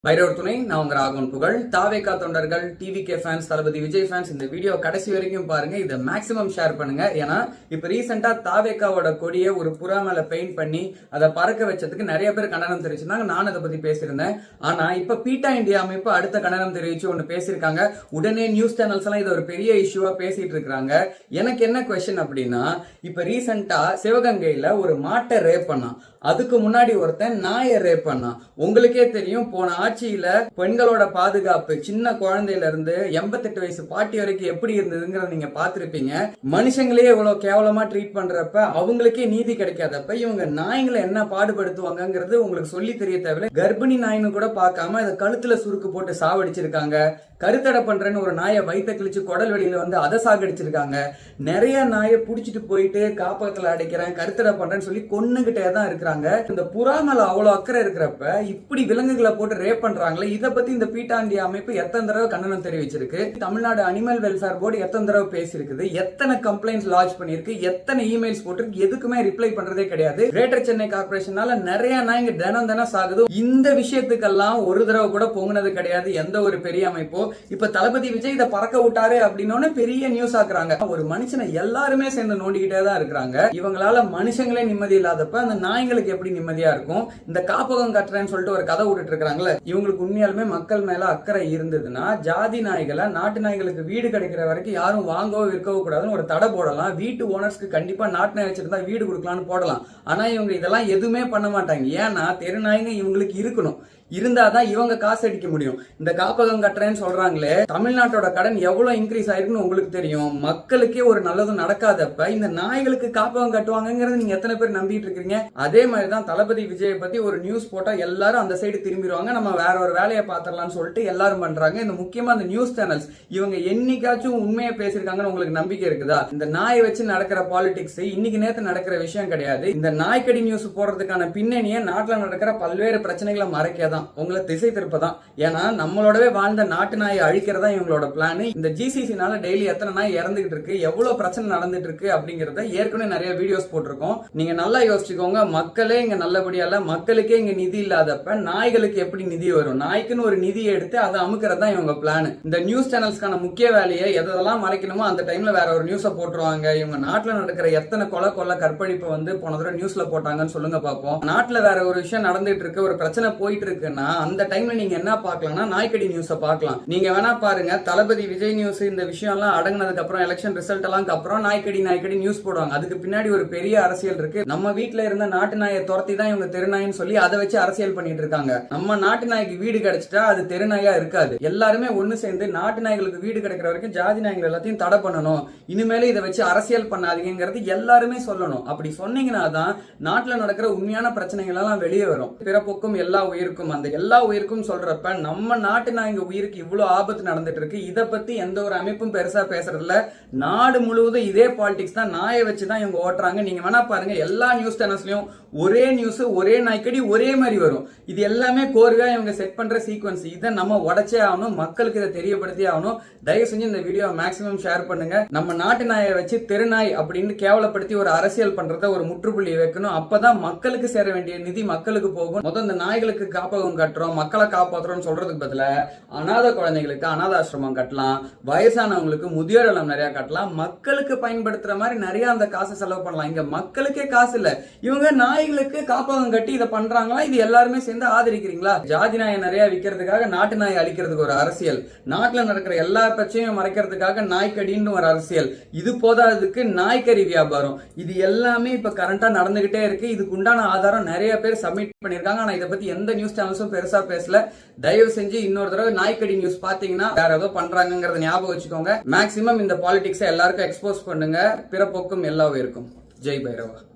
பைரவர் துணை நான் உங்க ராகவன் புகழ். தாவேகா தொண்டர்கள், டிவிகே ஃபேன்ஸ், தளபதி விஜய் ஃபேன்ஸ் இந்த வீடியோ கடைசி வரைக்கும் பாருங்க. இதை மேக்ஸிமம் ஷேர் பண்ணுங்க. ஏன்னா இப்ப ரீசெண்டா தாவேகாவோட கொடியை ஒரு புறா மேல பெயிண்ட் பண்ணி அதை பறக்க வச்சதுக்கு நிறைய பேர் கண்டனம் தெரிவிச்சிருந்தாங்க. நான் அதை பத்தி பேசியிருந்தேன். ஆனா இப்ப பீட்டா இந்தியா அமைப்பு அடுத்த கண்டனம் தெரிவிச்சு ஒண்ணு பேசியிருக்காங்க. உடனே நியூஸ் சேனல்ஸ் எல்லாம் இது ஒரு பெரிய இஷ்யூவா பேசிட்டு இருக்காங்க. எனக்கு என்ன கொஸ்டின் அப்படின்னா, இப்ப ரீசெண்டா சிவகங்கையில ஒரு மாட்டை ரேப் பண்ணான். அதுக்கு முன்னாடி ஒருத்தன் நாயை ரேப் பண்ணான். உங்களுக்கே தெரியும், போன ஆட்சியில பெண்களோட பாதுகாப்பு சின்ன குழந்தையில இருந்து 88 வயசு பாட்டி வரைக்கும் எப்படி இருந்ததுங்கிறத நீங்க பாத்திருப்பீங்க. மனுஷங்களே இவ்வளவு கேவலமா ட்ரீட் பண்றப்ப, அவங்களுக்கே நீதி கிடைக்காதப்ப இவங்க நாய்களை என்ன பாடுபடுத்துவாங்கிறது உங்களுக்கு சொல்லி தெரிய தேவையில்லை. கர்ப்பிணி நாயின்னு கூட பார்க்காம அதை கழுத்துல சுருக்கு போட்டு சாவடிச்சிருக்காங்க. கருத்தடை பண்றேன்னு ஒரு நாயை வயிற்ற கிழிச்சு குடல் வெளியில வந்து அதை சாகடிச்சிருக்காங்க. நிறைய நாயை புடிச்சிட்டு போயிட்டு காப்பகத்துல அடைக்கிறேன், கருத்தடை பண்றேன்னு சொல்லி கொன்னுகிட்டே தான் இருக்கிறாங்க. இந்த புறா மேல அவ்வளவு அக்கறை இருக்கிறப்ப இப்படி விலங்குகளை போட்டு ரேப் பண்றாங்களே, இதை பத்தி இந்த பீட்டா இந்தியா அமைப்பு எத்தனை தடவை கண்டனம் தெரிவிச்சிருக்கு? தமிழ்நாடு அனிமல் வெல்ஃபேர் போர்டு எத்தனை தடவை பேசியிருக்குது? எத்தனை கம்ப்ளைண்ட்ஸ் லான்ச் பண்ணிருக்கு? எத்தனை இமெயில்ஸ் போட்டிருக்கு? எதுக்குமே ரிப்ளை பண்றதே கிடையாது. கிரேட்டர் சென்னை கார்பரேஷனால நிறைய நாய்ங்க தினம் சாகுது. இந்த விஷயத்துக்கெல்லாம் ஒரு தடவை கூட பொங்குனது கிடையாது எந்த ஒரு பெரிய அமைப்போ. இப்ப தளபதி விஜய் இதை பறக்க விட்டாரு அப்படின்னு பெரிய நியூஸ் ஆக்குறாங்க. ஒரு மனுஷனை எல்லாருமே சேர்ந்து நோண்டிக்கிட்டே தான் இருக்கிறாங்க. இவங்களால மனுஷங்களே நிம்மதி இல்லாதப்ப அந்த நாய்களுக்கு எப்படி நிம்மதியா இருக்கும்? இந்த காப்பகம் கட்டுறேன்னு சொல்லிட்டு ஒரு கதை விட்டுட்டு இருக்காங்களே, இவங்களுக்கு உண்மையாலுமே மக்கள் மேல அக்கறை இருந்ததுன்னா ஜாதி நாய்களை, நாட்டு நாய்களுக்கு வீடு கிடைக்கிற வரைக்கும் யாரும் வாங்கவோ விற்கவோ கூடாதுன்னு ஒரு தடை போடலாம். வீட்டு ஓனர்ஸ்க்கு கண்டிப்பா நாட்டு நாய் வச்சிருந்தா வீடு கொடுக்கலாம்னு போடலாம். ஆனா இவங்க இதெல்லாம் எதுவுமே பண்ண மாட்டாங்க. ஏன்னா தெரு நாய்ங்க இவங்களுக்கு இருக்கணும். இருந்தாதான் இவங்க காசு அடிக்க முடியும். இந்த காப்பகம் கட்டுறேன்னு சொல்றாங்களே, தமிழ்நாட்டோட கடன் எவ்வளவு இன்க்ரீஸ் ஆயிருக்குன்னு உங்களுக்கு தெரியும். மக்களுக்கே ஒரு நல்லதும் நடக்காதப்ப இந்த நாய்களுக்கு காப்பகம் கட்டுவாங்கிறது நீங்க எத்தனை பேர் நம்பிட்டு இருக்கீங்க? அதே மாதிரிதான் தளபதி விஜயை பத்தி ஒரு நியூஸ் போட்டா எல்லாரும் அந்த சைடு திரும்பிடுவாங்க. நம்ம வேற ஒரு வேலையை பாத்திரலாம்னு சொல்லிட்டு எல்லாரும் பண்றாங்க. இந்த முக்கியமா இந்த நியூஸ் சேனல்ஸ் இவங்க என்னைக்காச்சும் உண்மையை பேசிருக்காங்கன்னு உங்களுக்கு நம்பிக்கை இருக்குதா? இந்த நாயை வச்சு நடக்கிற பாலிடிக்ஸ் இன்னைக்கு நேத்து நடக்கிற விஷயம் கிடையாது. இந்த நாய்க்கடி நியூஸ் போடுறதுக்கான பின்னணியை நாட்டில் நடக்கிற பல்வேறு பிரச்சனைகளை மறைக்கதான், உங்களை திசை திருப்பதான். ஏன்னா நம்மளோடவே வாழ்ந்த நாட்டு நாயை அழிக்கிறதா இவங்களோட பிளான். இந்த ஜிசிசினால டெய்லி எத்தனை நாய் இறந்துகிட்டு இருக்கு, எவ்வளவு பிரச்சனை நடந்துட்டு இருக்கு அப்படிங்கறத ஏற்கனவே நிறைய வீடியோஸ் போட்டிருக்கோம். நீங்க நல்லா யோசிச்சுக்கோங்க. மக்களே இங்க நல்லபடியா இல்ல, மக்களுக்கே இங்க நிதி இல்லாதப்ப நாய்களுக்கு எப்படி நிதி வரும்? நாய்க்குன்னு ஒரு நிதியை எடுத்து அதை அமுக்கிறதா இவங்க பிளான். இந்த நியூஸ் சேனல்ஸ்க்கான முக்கிய வேலையை எதெல்லாம் மறைக்கணுமோ அந்த டைம்ல வேற ஒரு நியூஸை போட்டுருவாங்க. இவங்க நாட்டுல நடக்கிற எத்தனை கொலை கற்பழிப்பு போன தடவை நியூஸ்ல போட்டாங்கன்னு சொல்லுங்க பாப்போம். நாட்டுல வேற ஒரு விஷயம் நடந்துட்டு இருக்கு, ஒரு பிரச்சனை போயிட்டு இருக்கு, அந்த டைம்ல நீங்க என்ன பார்க்கலாம்னா நாய்க்கடி நியூஸ பார்க்கலாம். நீங்க வேணா பாருங்க, தளபதி விஜய் நியூஸ் இந்த விஷயம் எல்லாம் அடங்கினதுக்கு அப்புறம், எலெக்ஷன் ரிசல்ட் எல்லாம் அப்புறம் நாய்க்கடி நியூஸ் போடுவாங்க. அதுக்கு பின்னாடி ஒரு பெரிய அரசியல் இருக்கு. நம்ம வீட்டுல இருந்த நாட்டு நாயை துரத்தி தான் இவங்க தெருநாயின்னு சொல்லி அதை வச்சு அரசியல் பண்ணிட்டு இருக்காங்க. நம்ம நாட்டு நாய்க்கு வீடு கிடைச்சிட்டா அது தெருநாயா இருக்காது. எல்லாருமே ஒண்ணு சேர்ந்து நாட்டு நாய்களுக்கு வீடு கிடைக்கிற வரைக்கும் ஜாதி நாய்கள் எல்லாத்தையும் தடை பண்ணணும், இனிமேல இதை வச்சு அரசியல் பண்ணாதீங்கிறது எல்லாருமே சொல்லணும். அப்படி சொன்னீங்கன்னா தான் நாட்டுல நடக்கிற உண்மையான பிரச்சனைகள் எல்லாம் வெளியே வரும். பிறப்புக்கும் எல்லா உயிருக்கும், அந்த எல்லா உயிருக்கும் சொல்றப்ப நம்ம நாட்டு நாய்ங்க உயிருக்கு இவ்வளவு ஆபத்து நடந்துட்டு இருக்கு. இதை பத்தி எந்த ஒரு அமைப்பும் பெருசா பேசுறதுல, நாடு முழுவதும் இதே பாலிடிக்ஸ் தான், நாயை வச்சுதான் இவங்க ஓட்டுறாங்க. நீங்க வேணா பாருங்க, எல்லா நியூஸ் சேனல்ஸ்லயும் ஒரே நியூஸ், ஒரே நாய்க்கடி, ஒரே மாதிரி வரும். இது எல்லாமே கோர்வையா இவங்க செட் பண்ற சீக்வன்ஸ். இதை நம்ம உடச்சே ஆகணும், மக்களுக்கு இதை தெரியப்படுத்தி ஆகணும். தயவு செஞ்சு இந்த வீடியோ மேக்ஸிமம் ஷேர் பண்ணுங்க. நம்ம நாட்டு நாயை வச்சு தெருநாய் அப்படின்னு கேவலப்படுத்தி ஒரு அரசியல் பண்றத ஒரு முற்றுப்புள்ளி வைக்கணும். அப்பதான் மக்களுக்கு சேர வேண்டிய நிதி மக்களுக்கு போகும். முதல் இந்த நாய்களுக்கு காப்பகம் கட்டுறோம், மக்களை காப்பாற்றுறோம் சொல்றதுக்கு பதிலா அநாத குழந்தைகளுக்கு அநாத ஆசிரமம் கட்டலாம், வயசானவங்களுக்கு முதியோர் இல்லம் நிறைய கட்டலாம், மக்களுக்கு பயன்படுத்துற மாதிரி நிறைய அந்த காசை செலவு பண்ணலாம். இங்க மக்களுக்கே காசு இல்ல, இவங்க நாய்களுக்கு காப்பகம் கட்டி இதை பண்றாங்களா? இது எல்லாருமே சேர்ந்து ஆதரிக்கிறீங்களா? ஜாதி நாயை நிறைய விற்கிறதுக்காக நாட்டு நாயை அழிக்கிறதுக்கு ஒரு அரசியல், நாட்டுல நடக்கிற எல்லா பிரச்சனையும் மறைக்கிறதுக்காக நாய்க்கடின்னு ஒரு அரசியல், இது போதாததுக்கு நாய்க்கறி வியாபாரம், இது எல்லாமே இப்ப கரண்டா நடந்துகிட்டே இருக்கு. இதுக்கு உண்டான ஆதாரம் நிறைய பேர் சப்மிட் பண்ணிருக்காங்க. ஆனா இதை பத்தி எந்த நியூஸ் சேனல்ஸும் பெருசா பேசல. தயவு செஞ்சு இன்னொரு தடவை நாய்க்கடி நியூஸ் பாத்தீங்கன்னா வேற ஏதோ பண்றாங்கிறத ஞாபகம் வச்சுக்கோங்க. மேக்சிமம் இந்த பாலிடிக்ஸை எல்லாருக்கும் எக்ஸ்போஸ் பண்ணுங்க. பிறப்போக்கும் எல்லா உயிருக்கும். ஜெய் பைரவா.